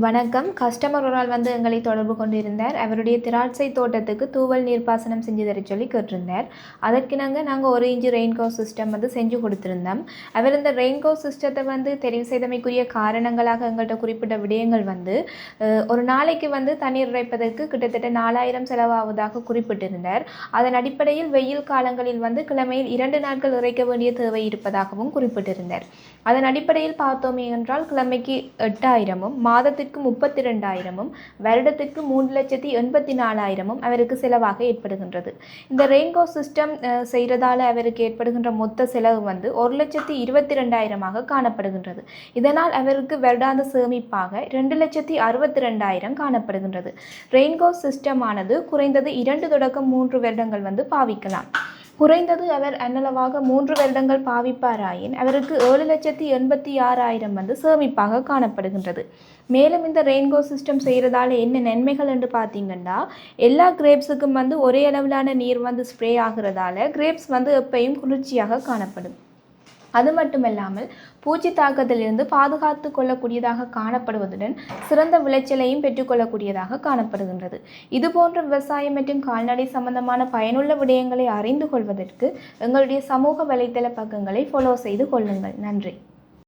வணக்கம். கஸ்டமர் ஒரு ஆள் வந்து எங்களை தொடர்பு கொண்டிருந்தார். அவருடைய திராட்சை தோட்டத்துக்கு தூவல் நீர்ப்பாசனம் செஞ்சு தர சொல்லி கேட்டிருந்தார். அதற்கிணங்க நாங்கள் 1 இன்ச் ரெயின்கோ சிஸ்டம் வந்து செஞ்சு கொடுத்துருந்தோம். அவர் இந்த ரெயின்கோ சிஸ்டத்தை வந்து தெரிவு செய்தமைக்குரிய காரணங்களாக எங்கள்கிட்ட குறிப்பிட்ட விடயங்கள் வந்து ஒரு நாளைக்கு வந்து தண்ணீர் இறைப்பதற்கு கிட்டத்தட்ட 4000 செலவாவதாக குறிப்பிட்டிருந்தார். அதன் அடிப்படையில் வெயில் காலங்களில் வந்து கிழமையில் 2 நாட்கள் இறைக்க வேண்டிய தேவை இருப்பதாகவும் குறிப்பிட்டிருந்தார். அதன் அடிப்படையில் பார்த்தோமே என்றால் கிழமைக்கு 8000 மாதத்திற்கு 32,000 வருடத்திற்கு 3,84,000 அவருக்கு செலவாக ஏற்படுகின்றது. இந்த ரெயின்கோ சிஸ்டம் செய்கிறதால அவருக்கு ஏற்படுகின்ற மொத்த செலவு வந்து 1,22,000 காணப்படுகின்றது. இதனால் அவருக்கு வருடாந்த சேமிப்பாக 2,62,000 காணப்படுகின்றது. ரெயின்கோ சிஸ்டமானது குறைந்தது 2 தொடக்கம் 3 வருடங்கள் வந்து பாவிக்கலாம். குறைந்தது அவர் அன்னளவாக 3 வருடங்கள் பாவிப்பாராயின் அவருக்கு 7,86,000 வந்து சேமிப்பாக காணப்படுகின்றது. மேலும் இந்த ரெயின்கோ சிஸ்டம் செய்கிறதால என்ன நன்மைகள் என்று பார்த்தீங்கன்னா, எல்லா கிரேப்ஸுக்கும் வந்து ஒரே அளவிலான நீர் வந்து ஸ்ப்ரே ஆகிறதால கிரேப்ஸ் வந்து எப்பயும் குளிர்ச்சியாக காணப்படும். அது மட்டுமல்லாமல் பூச்சி தாக்கத்திலிருந்து பாதுகாத்து கொள்ளக்கூடியதாக காணப்படுவதுடன் சிறந்த விளைச்சலையும் பெற்றுக்கொள்ளக்கூடியதாக காணப்படுகின்றது. இதுபோன்ற விவசாயம் மற்றும் கால்நடை சம்பந்தமான பயனுள்ள விடயங்களை அறிந்து கொள்வதற்கு எங்களுடைய சமூக வலைத்தள பக்கங்களை ஃபாலோ செய்து கொள்ளுங்கள். நன்றி.